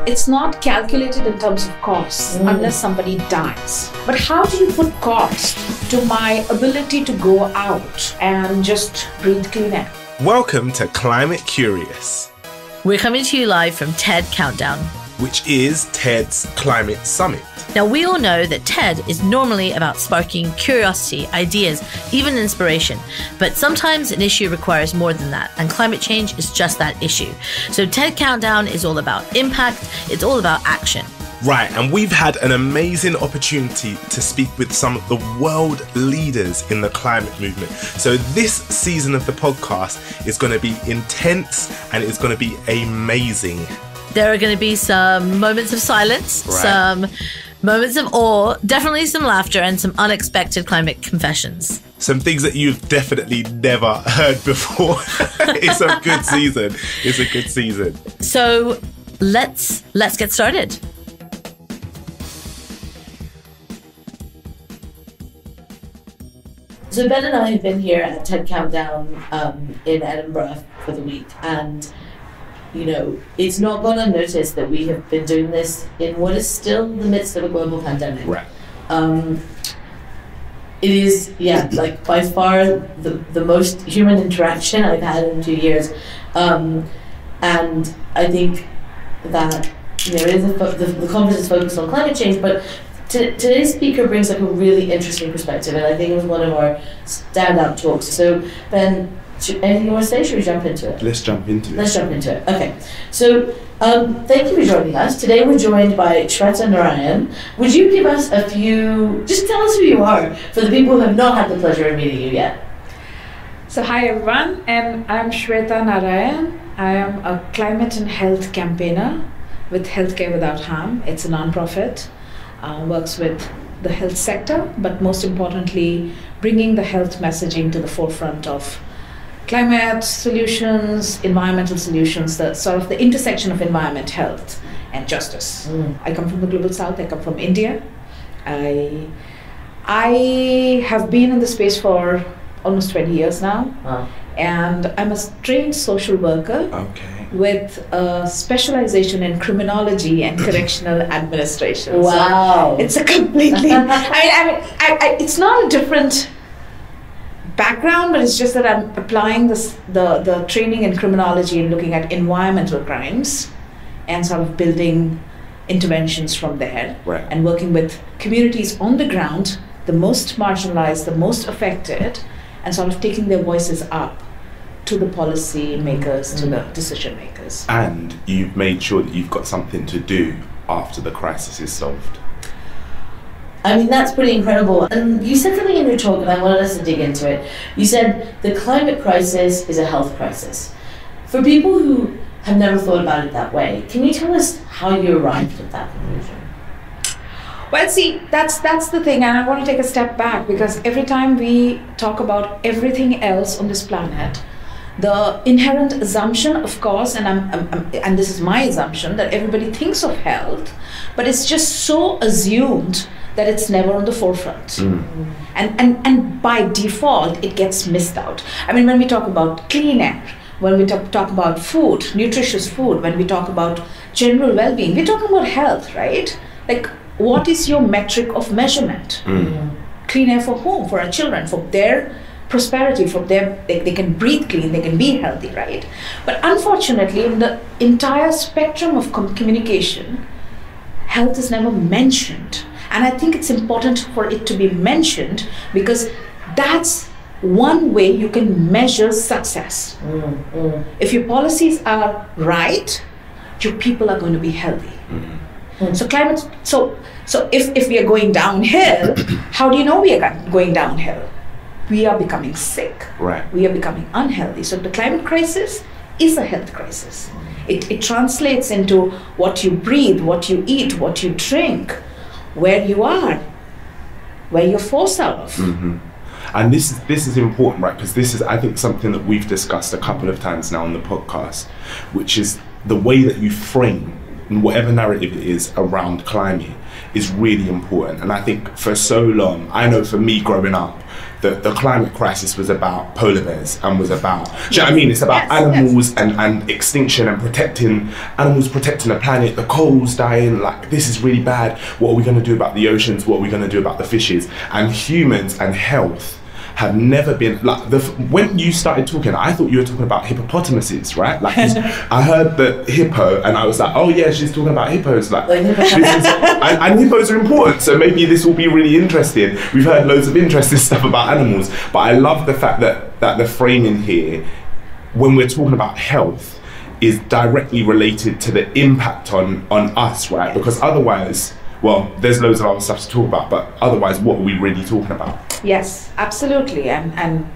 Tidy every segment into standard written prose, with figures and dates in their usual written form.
It's not calculated in terms of costs unless somebody dies. But how do you put cost to my ability to go out and just breathe clean air? Welcome to Climate Curious. We're coming to you live from TED Countdown, which is TED's Climate Summit. Now, we all know that TED is normally about sparking curiosity, ideas, even inspiration. But sometimes an issue requires more than that, and climate change is just that issue. So TED Countdown is all about impact, it's all about action. Right, and we've had an amazing opportunity to speak with some of the world leaders in the climate movement. So this season of the podcast is going to be intense and it's going to be amazing. There are going to be some moments of silence, some moments of awe, definitely some laughter, and some unexpected climate confessions. Some things that you've definitely never heard before. It's a good season. It's a good season. So let's get started. So Ben and I have been here at TED Countdown in Edinburgh for the week, and you know, it's not gone unnoticed that we have been doing this in what is still the midst of a global pandemic. Right. It is, like by far the most human interaction I've had in 2 years. And I think that there is the conference is focused on climate change, but today's speaker brings like a really interesting perspective, and I think it was one of our standout talks. So Ben, anything you want to say? Should we jump into it? Let's jump into it. Let's jump into it. Okay. So, thank you for joining us. Today we're joined by Shweta Narayan. Would you give us just tell us who you are for the people who have not had the pleasure of meeting you yet? So hi everyone, and I'm Shweta Narayan. I am a climate and health campaigner with Healthcare Without Harm. It's a non-profit, works with the health sector, but most importantly, bringing the health messaging to the forefront of climate solutions, environmental solutions, the sort of the intersection of environment, health, and justice. I come from the global south. I come from India. I have been in the space for almost 20 years now. Wow. And I'm a trained social worker with a specialization in criminology and correctional administration. Wow. So it's a completely, it's not a different background, but it's just that I'm applying the training in criminology and looking at environmental crimes and sort of building interventions from there, and working with communities on the ground, the most marginalized, the most affected, and sort of taking their voices up to the policy makers, to the decision makers. And you've made sure that you've got something to do after the crisis is solved. I mean, that's pretty incredible. And you said something in your talk, and I wanted us to dig into it. You said the climate crisis is a health crisis. For people who have never thought about it that way, can you tell us how you arrived at that conclusion? Well, see, that's the thing, and I want to take a step back, because every time we talk about everything else on this planet, the inherent assumption, of course, and this is my assumption, that everybody thinks of health, but it's just so assumed that it's never on the forefront. And by default, it gets missed out. I mean, when we talk about clean air, when we talk about food, nutritious food, when we talk about general well-being, we're talking about health, right? Like, what is your metric of measurement? Clean air for whom? For our children, for their prosperity, for they can breathe clean, they can be healthy, right? But unfortunately, in the entire spectrum of communication, health is never mentioned. And I think it's important for it to be mentioned, because that's one way you can measure success. If your policies are right, your people are going to be healthy. So climate, so if we are going downhill, how do you know we are going downhill? We are becoming sick. Right. We are becoming unhealthy. So the climate crisis is a health crisis. It translates into what you breathe, what you eat, what you drink, where you are, where you're forced out of. And this is important, right? Because this is, I think, something that we've discussed a couple of times now on the podcast, which is the way that you frame whatever narrative it is around climate is really important. And I think for so long, I know for me growing up, the climate crisis was about polar bears and was about, do you know what I mean? It's about animals and extinction and protecting animals, protecting the planet, the corals dying, like this is really bad. What are we going to do about the oceans? What are we going to do about the fishes? And humans and health have never been, like, when you started talking, I thought you were talking about hippopotamuses, right? Like, I heard the hippo and I was like, oh yeah, she's talking about hippos. Like, and hippos are important, so maybe this will be really interesting. We've heard loads of interesting stuff about animals, but I love the fact that the framing here, when we're talking about health, is directly related to the impact on us, right? Because otherwise, well, there's loads of other stuff to talk about, but otherwise, what are we really talking about? Yes, absolutely. And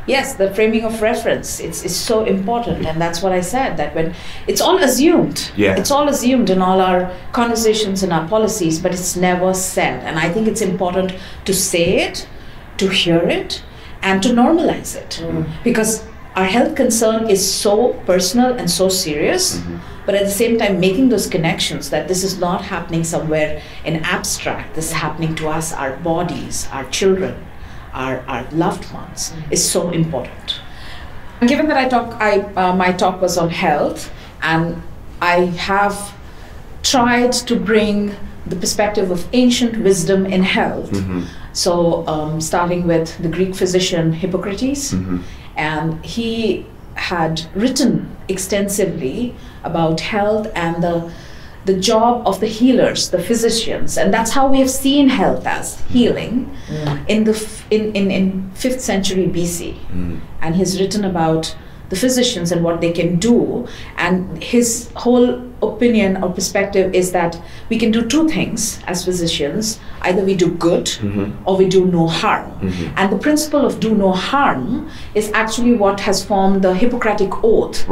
yes, the framing of reference is so important. And that's what I said, that when it's all assumed, it's all assumed in all our conversations and our policies, but it's never said. And I think it's important to say it, to hear it, and to normalize it. Because our health concern is so personal and so serious, but at the same time making those connections that this is not happening somewhere in abstract, this is happening to us, our bodies, our children, our loved ones, is so important. Given that my talk was on health, and I have tried to bring the perspective of ancient wisdom in health, so starting with the Greek physician Hippocrates, and he had written extensively about health and the job of the healers, the physicians, and that's how we have seen health as healing in 5th century BC. And he's written about the physicians and what they can do, and his whole opinion or perspective is that we can do two things as physicians: either we do good or we do no harm. And the principle of do no harm is actually what has formed the Hippocratic Oath,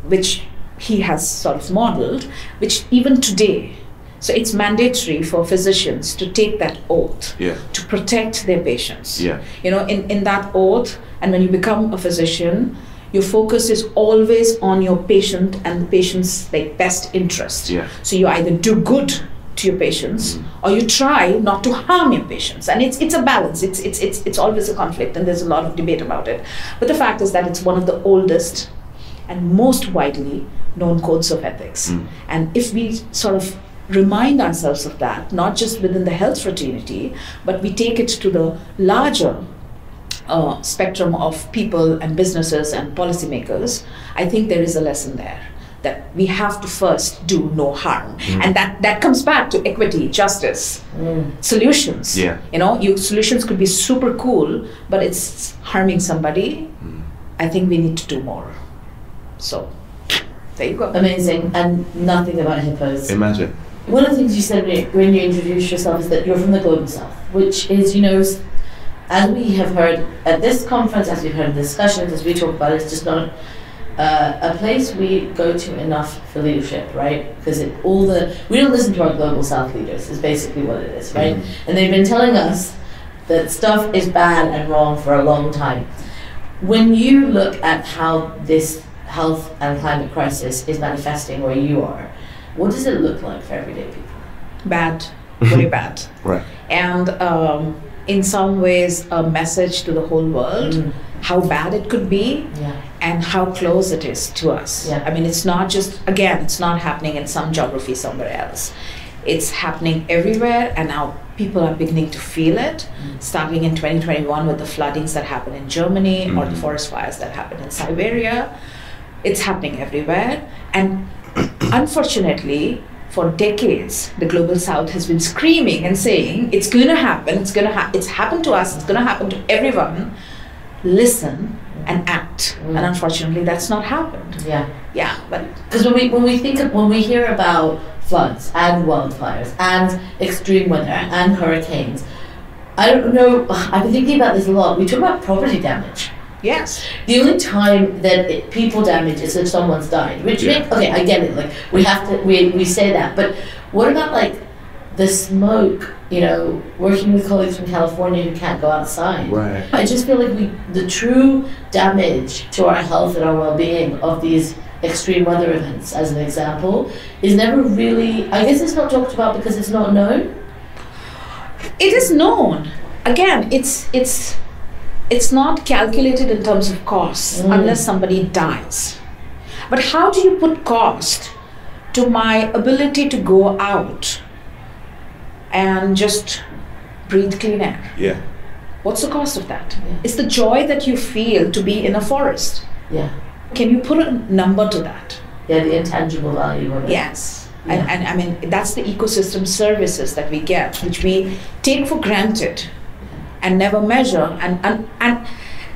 which he has sort of modeled, which even today, so it's mandatory for physicians to take that oath to protect their patients. You know, in that oath, and when you become a physician, your focus is always on your patient and the patient's best interest. So you either do good to your patients or you try not to harm your patients, and it's a balance. It's always a conflict, and there's a lot of debate about it. But the fact is that it's one of the oldest and most widely known codes of ethics. And if we sort of remind ourselves of that, not just within the health fraternity, but we take it to the larger spectrum of people and businesses and policymakers, I think there is a lesson there, that we have to first do no harm. And that comes back to equity, justice, solutions. You know, solutions could be super cool, but it's harming somebody. I think we need to do more. So there you go. Amazing. And nothing about hippos. Imagine. One of the things you said when you introduced yourself is that you're from the Global South, which is, you know, as we have heard at this conference, as we've heard in discussions, as we talk about it, it's just not a place we go to enough for leadership, right? Because we don't listen to our Global South leaders, is basically what it is, right? And they've been telling us that stuff is bad and wrong for a long time. When you look at how this health and climate crisis is manifesting where you are, what does it look like for everyday people? Bad, very bad. And in some ways a message to the whole world, how bad it could be and how close it is to us. I mean, it's not just, again, it's not happening in some geography somewhere else. It's happening everywhere, and now people are beginning to feel it, starting in 2021 with the floodings that happened in Germany or the forest fires that happened in Siberia. It's happening everywhere, and unfortunately, for decades, the Global South has been screaming and saying, it's going to happen, it's happened to us, it's going to happen to everyone. Listen and act. And unfortunately, that's not happened. But because when we hear about floods and wildfires and extreme weather and hurricanes, I don't know, I've been thinking about this a lot. We talk about property damage. Yes. The only time that people damage is if someone's died. Which okay, I get it. Like we say that, but what about like the smoke? You know, working with colleagues from California who can't go outside. I just feel like the true damage to our health and our well-being of these extreme weather events, as an example, is never really, I guess it's not talked about because it's not known. It is known. Again, it's not calculated in terms of costs unless somebody dies. But how do you put cost to my ability to go out and just breathe clean air? Yeah. What's the cost of that? Yeah. It's the joy that you feel to be in a forest. Yeah. Can you put a number to that? Yeah, the intangible value of it. Yes. Yeah. And I mean, that's the ecosystem services that we get, which we take for granted and never measure. And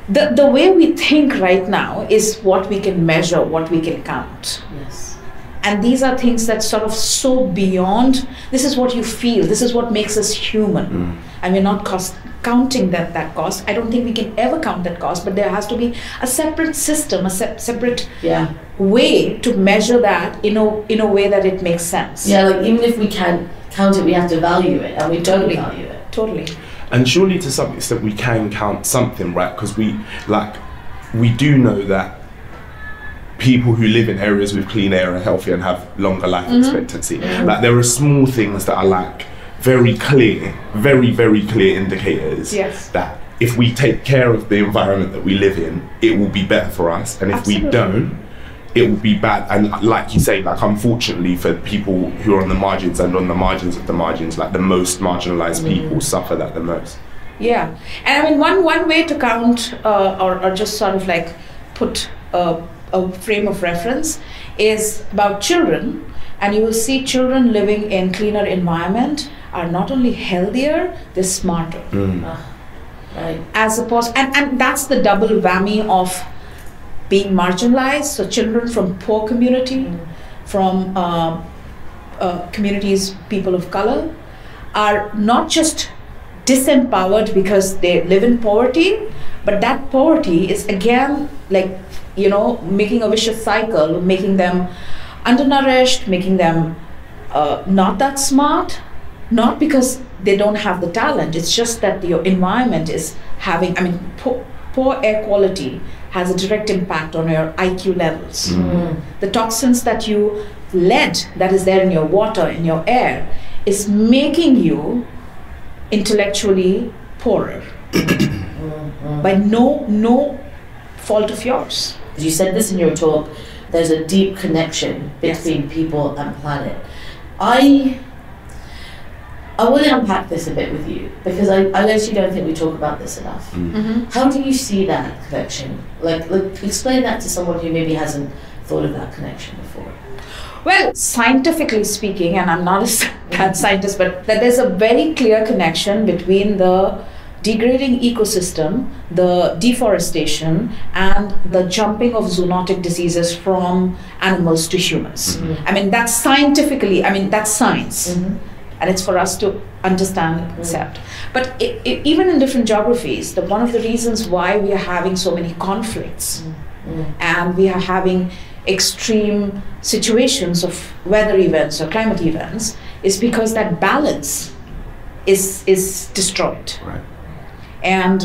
the way we think right now is what we can measure, what we can count. Yes. And these are things that sort of so beyond, this is what you feel, this is what makes us human. And we're not counting that cost. I don't think we can ever count that cost, but there has to be a separate system, a separate way to measure that in a way that it makes sense. Yeah, like even if we can't count it, we have to value it, and we don't value it. Totally. And surely to some extent we can count something, right? Because we do know that people who live in areas with clean air are healthier and have longer life expectancy. Like there are small things that are like very clear, very, very clear indicators that if we take care of the environment that we live in, it will be better for us. And if we don't, it will be bad. And like you say, like unfortunately for people who are on the margins and on the margins of the margins, like the most marginalized people suffer that the most. Yeah. And I mean, one way to count or just sort of like put a frame of reference is about children. And you will see children living in cleaner environment are not only healthier, they're smarter. Right. As opposed, and that's the double whammy of being marginalized. So children from poor community, from communities, people of color, are not just disempowered because they live in poverty, but that poverty is again like, making a vicious cycle, making them undernourished, making them not that smart, not because they don't have the talent, it's just that your environment is having, poor air quality has a direct impact on your IQ levels. The toxins that lead that is there in your water, in your air, is making you intellectually poorer by no fault of yours. You said this in your talk, there's a deep connection between people and planet. I want to unpack this a bit with you because I actually don't think we talk about this enough. How do you see that connection? Like explain that to someone who maybe hasn't thought of that connection before. Well, scientifically speaking, and I'm not a bad scientist, but that there's a very clear connection between the degrading ecosystem, the deforestation, and the jumping of zoonotic diseases from animals to humans. I mean, that's scientifically, that's science. And it's for us to understand and accept. But even in different geographies, one of the reasons why we are having so many conflicts and we are having extreme situations of weather events or climate events is because that balance is destroyed. Right. And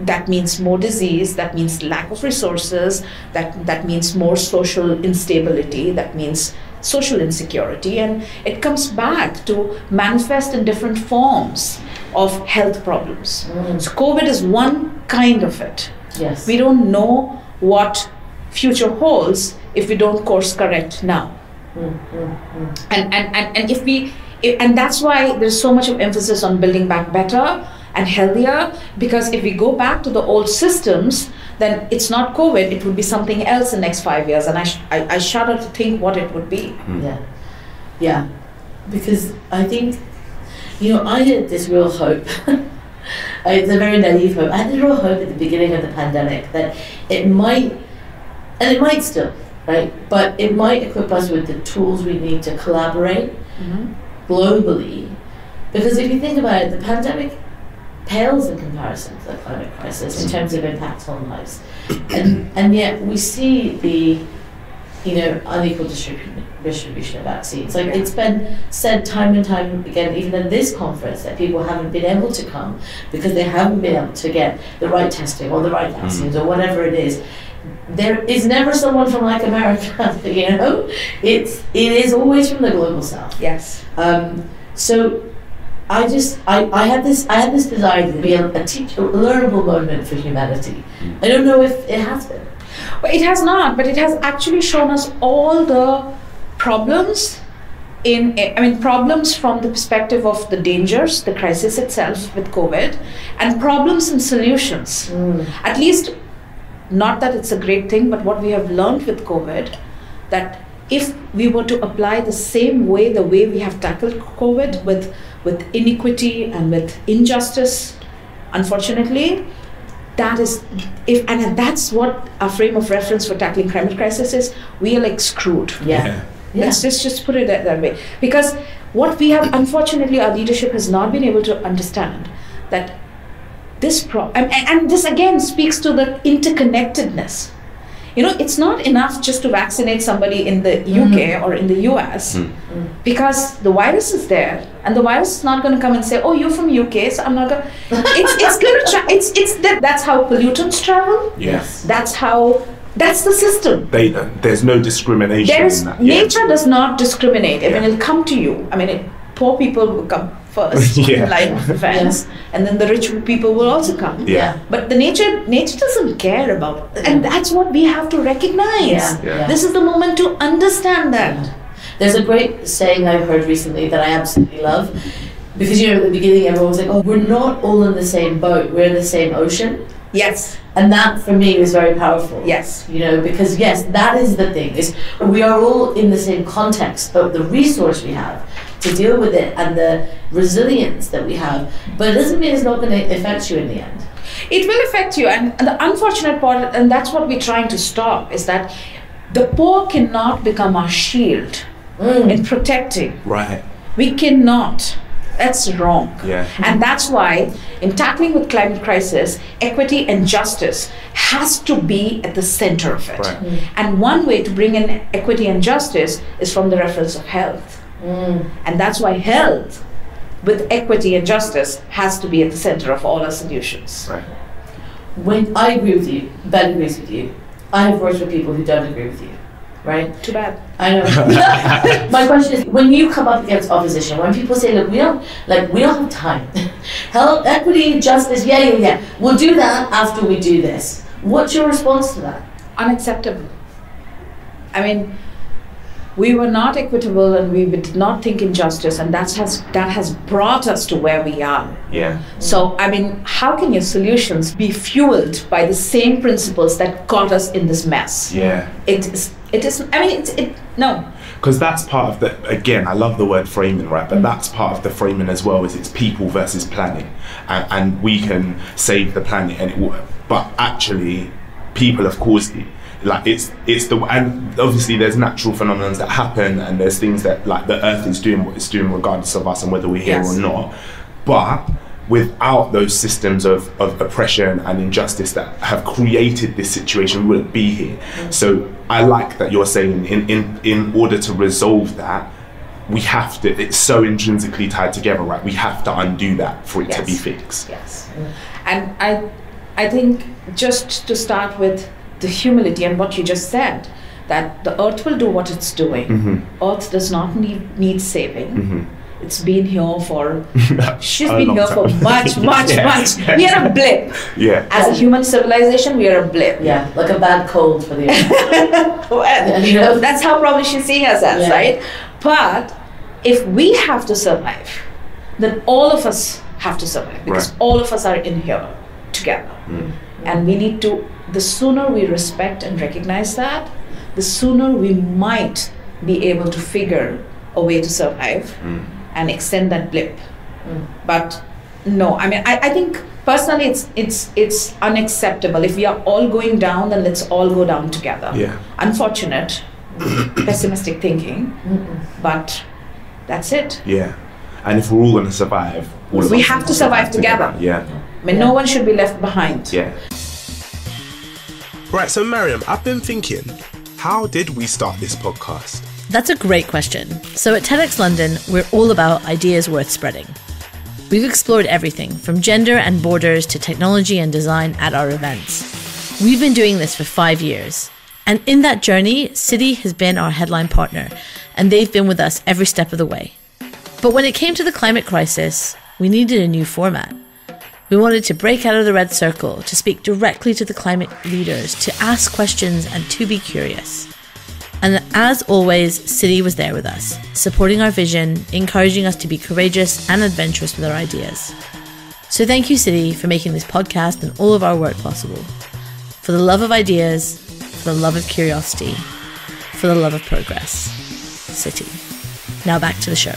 that means more disease, that means lack of resources, that means more social instability, that means social insecurity, and it comes back to manifest in different forms of health problems. So COVID is one kind of it. Yes. We don't know what future holds if we don't course correct now. And that's why there's so much of emphasis on building back better and healthier, because if we go back to the old systems, then it's not COVID, it would be something else in the next 5 years, and I shudder to think what it would be. Yeah, because I think, I had this real hope. It's a very naive hope. I had this real hope at the beginning of the pandemic that it might, and it might still, right? But it might equip us with the tools we need to collaborate globally. Because if you think about it, the pandemic pales in comparison to the climate crisis in terms of impact on lives. And yet we see the unequal distribution of vaccines. Like it's been said time and time again, even in this conference, that people haven't been able to come because they haven't been able to get the right testing or the right vaccines or whatever it is. there is never someone from like America, you know? It is always from the global south. Yes. So I had this desire to be a learnable moment for humanity. I don't know if it has been. Well, it has not, but it has actually shown us all the problems problems from the perspective of the dangers, the crisis itself with COVID, and problems and solutions. At least, not that it's a great thing, but what we have learned with COVID, that if we were to apply the way we have tackled COVID with inequity and with injustice, unfortunately, that's what our frame of reference for tackling climate crisis is. We are like screwed. Yeah. Let's just put it that way. Because what we have, unfortunately, our leadership has not been able to understand that and this again speaks to the interconnectedness. You know, it's not enough just to vaccinate somebody in the UK or in the US because the virus is there, and the virus is not going to come and say, "Oh, you're from UK, so I'm not going." It's going to that's how pollutants travel. Yes. That's the system. There's no discrimination in that. Nature does not discriminate. I mean, it'll come to you. I mean, poor people will come first in line of defense, and then the rich people will also come. Yeah. But the nature doesn't care about, and that's what we have to recognize. This is the moment to understand that. There's a great saying I heard recently that I absolutely love, because at the beginning everyone was like, "Oh, we're not all in the same boat. We're in the same ocean." Yes. And that for me was very powerful. Yes. You know, because yes, that is the thing, is we are all in the same context, but the resource we have to deal with it and the resilience that we have, but it doesn't mean it's not going to affect you in the end. It will affect you, and the unfortunate part, and that's what we're trying to stop, is that the poor cannot become our shield in protecting. Right. We cannot. That's wrong. Yeah. And that's why in tackling with climate crisis, equity and justice has to be at the center of it. Right. And one way to bring in equity and justice is from the reference of health. And that's why health with equity and justice has to be at the center of all our solutions. Right. When I agree with you, Ben agrees with you, I have worked with people who don't agree with you, right? Too bad. I know. My question is, when you come up against opposition, when people say, "Look, we don't have time. Health, equity, justice, yeah. We'll do that after we do this." What's your response to that? Unacceptable. I mean, we were not equitable, and we did not think in justice, and that has brought us to where we are. Yeah. So, I mean, how can your solutions be fueled by the same principles that got us in this mess? Yeah. No. Because that's part of the, again, I love the word framing, right? But that's part of the framing as well, is it's people versus planet. And we can save the planet, but actually, people have caused it. Like and obviously there's natural phenomena that happen, and there's things that like the earth is doing what it's doing regardless of us and whether we're here or not. But without those systems of oppression and injustice that have created this situation, we wouldn't be here. So I like that you're saying in order to resolve that, we have to, it's so intrinsically tied together, right? We have to undo that for it to be fixed. Yes. And I think just to start with the humility and what you just said, that the earth will do what it's doing. Earth does not need saving. It's been here for, she's been here for much. We are a blip. Yeah. As a human civilization, we are a blip. Yeah, like a bad cold for the earth. Well, that's how probably she's seeing us as, right? But if we have to survive, then all of us have to survive, because all of us are in here together. And we need to, the sooner we respect and recognize that, the sooner we might be able to figure a way to survive and extend that blip. But no, I mean, I think personally it's unacceptable. If we are all going down, then let's all go down together. Yeah. Unfortunate, pessimistic thinking, but that's it. Yeah. And if we're all going to survive, we have to survive together. Yeah. I mean, no one should be left behind. Yeah. Right, so Mariam, I've been thinking, how did we start this podcast? That's a great question. So at TEDx London, we're all about ideas worth spreading. We've explored everything from gender and borders to technology and design at our events. We've been doing this for 5 years. And in that journey, Citi has been our headline partner, and they've been with us every step of the way. But when it came to the climate crisis, we needed a new format. We wanted to break out of the red circle, to speak directly to the climate leaders, to ask questions and to be curious. And as always, Citi was there with us, supporting our vision, encouraging us to be courageous and adventurous with our ideas. So thank you, Citi, for making this podcast and all of our work possible. For the love of ideas, for the love of curiosity, for the love of progress. Citi. Now back to the show.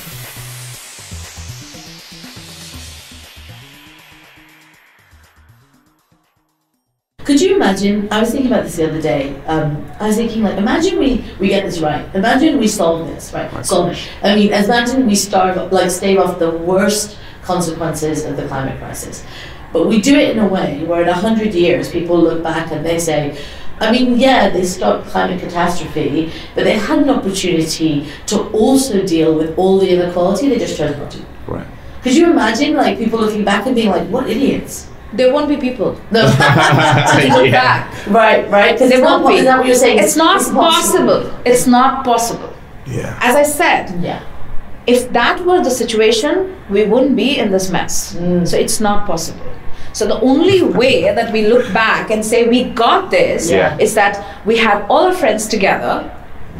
Could you imagine, I was thinking about this the other day, I was thinking like, imagine we get this right, imagine we solve this, right, solve it. I mean, imagine we stave off the worst consequences of the climate crisis. But we do it in a way where in 100 years people look back and they say, I mean, yeah, they stopped climate catastrophe, but they had an opportunity to also deal with all the inequality, they just chose not to. Right. Could you imagine like people looking back and being like, what idiots? There won't be people No. to look back. Right. Because There won't be. Is that what you're saying? It's not possible. It's not possible. Yeah. As I said, Yeah. if that were the situation, we wouldn't be in this mess. So it's not possible. So the only way that we look back and say we got this Yeah. is that we had all our friends together.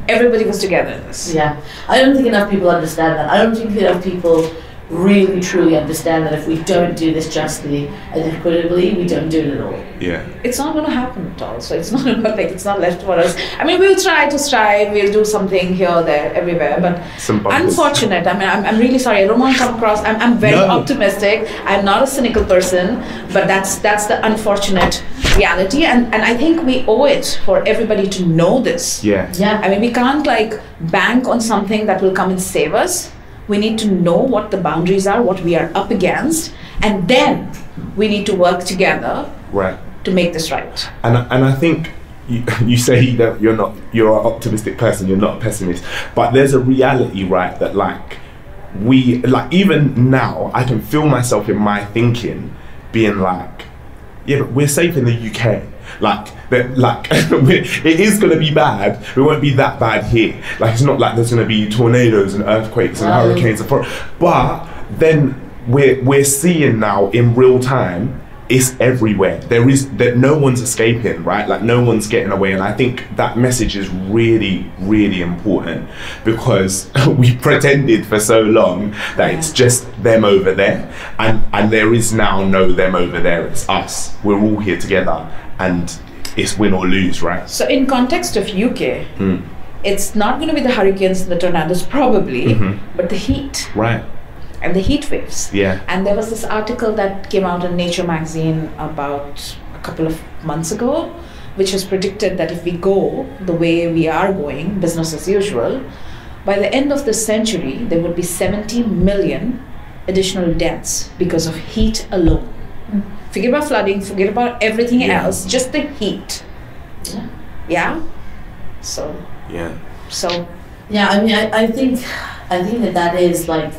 Everybody was together in this. Yeah. I don't think enough people understand that. I don't think enough people really truly understand that if we don't do this justly and equitably, we don't do it at all. Yeah. It's not going to happen at all. So it's not about like it's not left for us. I mean, we'll try to strive. We'll do something here, there, everywhere. But Some bumpers. unfortunate. I mean, I'm really sorry. I don't want to come across. I'm very No. optimistic. I'm not a cynical person. But that's the unfortunate reality. And I think we owe it for everybody to know this. Yeah. Yeah. I mean, we can't like bank on something that will come and save us. We need to know what the boundaries are, what we are up against, and then we need to work together Right. to make this right. And I think you say that you're an optimistic person, you're not a pessimist, but there's a reality, right, that like even now I can feel myself in my thinking being like, yeah, but we're safe in the UK. It is going to be bad. It won't be that bad here. Like, it's not like there's going to be tornadoes and earthquakes and hurricanes. But then we're seeing now in real time, it's everywhere. That no one's escaping, right? Like, no one's getting away. And I think that message is really, really important, because we pretended for so long that it's just them over there, and there is now no them over there. It's us. We're all here together, and it's win or lose, right? So in context of UK, it's not going to be the hurricanes and the tornadoes probably, but the heat. Right. And the heat waves. Yeah. And there was this article that came out in Nature magazine about a couple of months ago, which has predicted that if we go the way we are going, business as usual, by the end of this century, there would be 70 million additional deaths because of heat alone. Forget about flooding, forget about everything else, just the heat. Yeah? So. Yeah. Yeah, I mean, I think that is like,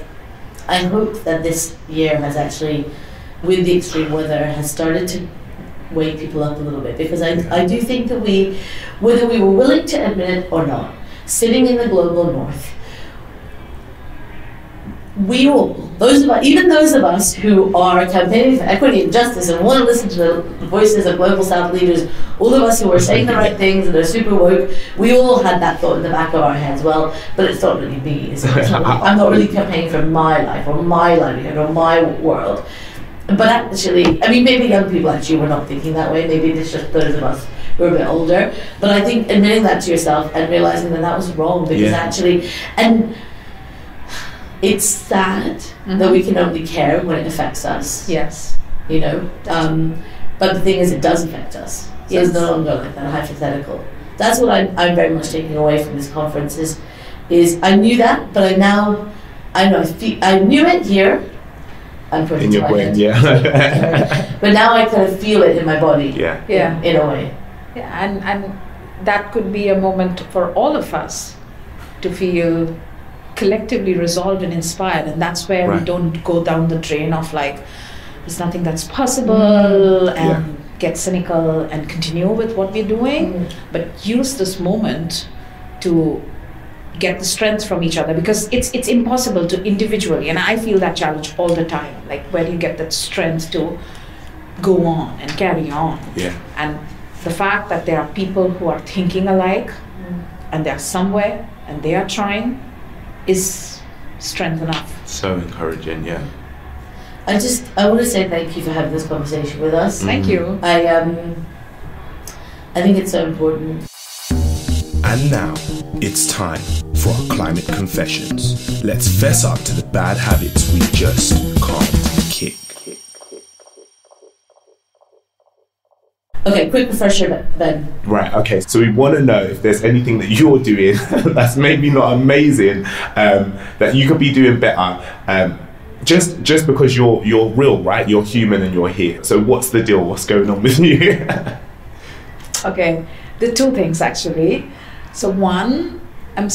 I hope that this year has actually, with the extreme weather, has started to wake people up a little bit, because I do think that whether we were willing to admit it or not, sitting in the global north, we all, even those of us who are campaigning for equity and justice and want to listen to the voices of global south leaders, all of us who are saying the right things and are super woke, we all had that thought in the back of our heads. Well, but it's not really me. I'm not really campaigning for my life or my livelihood or my world. But actually, I mean, maybe young people actually were not thinking that way. Maybe it's just those of us who are a bit older. But I think admitting that to yourself and realizing that was wrong, because actually, and it's sad that we can only care when it affects us. Yes. You know, but the thing is, it does affect us. So it's no longer like that hypothetical. That's what I'm very much taking away from this conference is I knew that, but I knew it here. I'm putting In your brain, but now I kind of feel it in my body. Yeah. In a way. Yeah, and that could be a moment for all of us to feel collectively resolved and inspired, and that's where we don't go down the drain of like, there's nothing that's possible, and get cynical and continue with what we're doing, but use this moment to get the strength from each other, because it's impossible to individually, and I feel that challenge all the time, like where do you get that strength to go on and carry on. And the fact that there are people who are thinking alike and they're somewhere and they are trying is strength enough. So encouraging. I want to say thank you for having this conversation with us. Thank you. I think it's so important. And now it's time for our climate confessions. Let's fess up to the bad habits we just can't kick. Okay, quick refresher, Ben. Right, okay, so we want to know if there's anything that you're doing that's maybe not amazing, that you could be doing better. Just because you're real, right? You're human and you're here. So what's the deal? What's going on with you? Okay, the two things actually. So one, okay,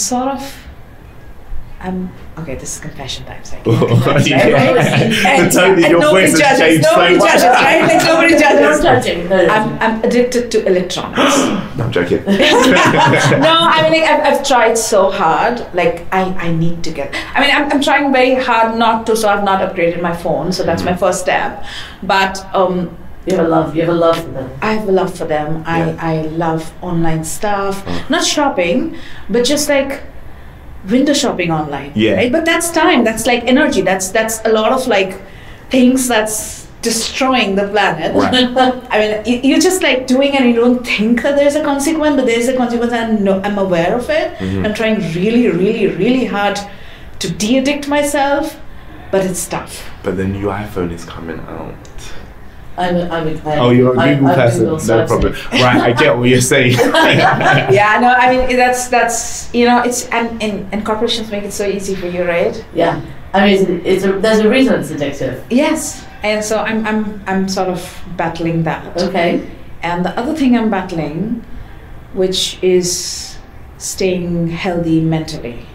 this is confession time. So The tone in your voice has changed so much. Nobody judges, right? Like nobody judges. No. I'm addicted to electronics. No, I'm joking. No, I mean, like, I've tried so hard. Like, I need to get. I mean, I'm trying very hard not to. So I've not upgraded my phone. So that's my first step. But you have a love for them. I have a love for them. I love online stuff. Not shopping, but just like window shopping online. Right? But that's time. That's like energy. That's a lot of like things that's destroying the planet. Right. I mean, you're just like doing and you don't think that there's a consequence, but there's a consequence and I'm aware of it. I'm trying really, really, really hard to de-addict myself, but it's tough. But the new iPhone is coming out. Oh, you're a Google person. No problem. Right, I get what you're saying. Yeah, no, I mean that's you know, it's and corporations make it so easy for you, right? Yeah, I mean there's a reason it's addictive. Yes, and so I'm sort of battling that. Okay. And the other thing I'm battling, which is staying healthy mentally.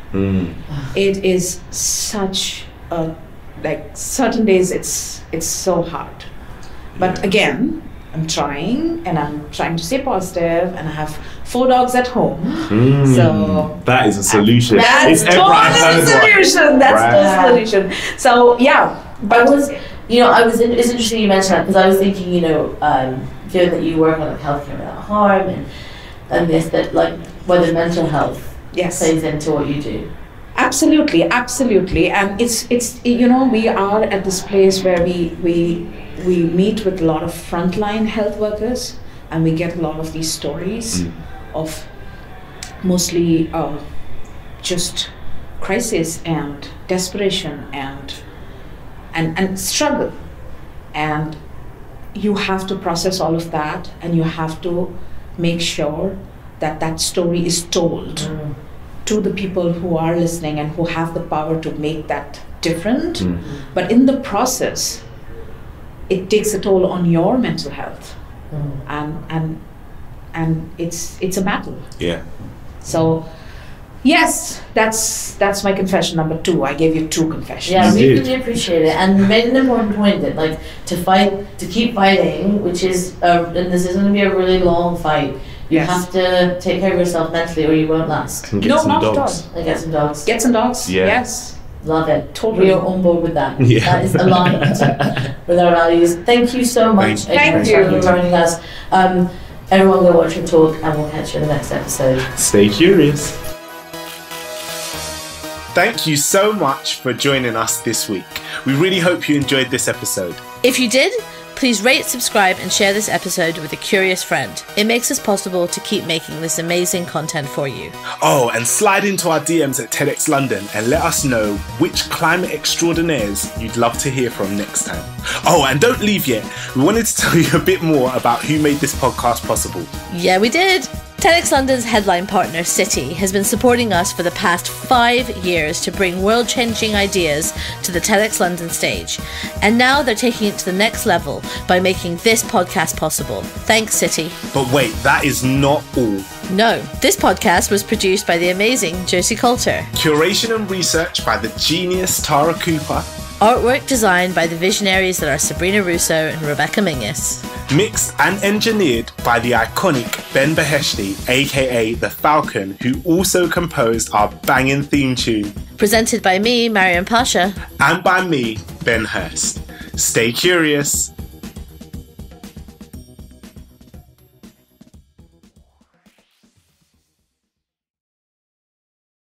It is such a like certain days it's so hard. But again, I'm trying to stay positive, and I have 4 dogs at home. So that is a solution. That's totally the solution. That's the solution. So yeah, but it's interesting you mentioned that, because I was thinking, given that you work on healthcare without harm and this, that like whether mental health plays into what you do. Absolutely, and it's we are at this place where we meet with a lot of frontline health workers, and we get a lot of these stories of mostly just crisis and desperation and struggle, and you have to process all of that, and you have to make sure that story is told to the people who are listening and who have the power to make that different. But in the process, it takes a toll on your mental health, and it's a battle. Yeah. So yes, that's my confession number 2. I gave you 2 confessions. Yeah, we really appreciate it, and you made an important point that like to keep fighting, which is and this is going to be a really long fight. You have to take care of yourself mentally, or you won't last. And get some dogs. And get some dogs. Get some dogs. Yeah. Yes. Love it. Totally. We are on board with that. Yeah. That is aligned with our values. Thank you so much. Thank you for joining us. Everyone go watch and talk, and we'll catch you in the next episode. Stay curious. Thank you so much for joining us this week. We really hope you enjoyed this episode. If you did, please rate, subscribe, and share this episode with a curious friend. It makes it possible to keep making this amazing content for you. Oh, and slide into our DMs at TEDx London and let us know which climate extraordinaires you'd love to hear from next time. Oh, and don't leave yet. We wanted to tell you a bit more about who made this podcast possible. Yeah, we did. TEDx London's headline partner, City, has been supporting us for the past 5 years to bring world-changing ideas to the TEDx London stage. And now they're taking it to the next level by making this podcast possible. Thanks, City. But wait, that is not all. No, this podcast was produced by the amazing Josie Coulter. Curation and research by the genius Tara Cooper. Artwork designed by the visionaries that are Sabrina Russo and Rebecca Mingus. Mixed and engineered by the iconic Ben Beheshti, aka The Falcon, who also composed our banging theme tune. Presented by me, Mariam Pasha. And by me, Ben Hurst. Stay curious.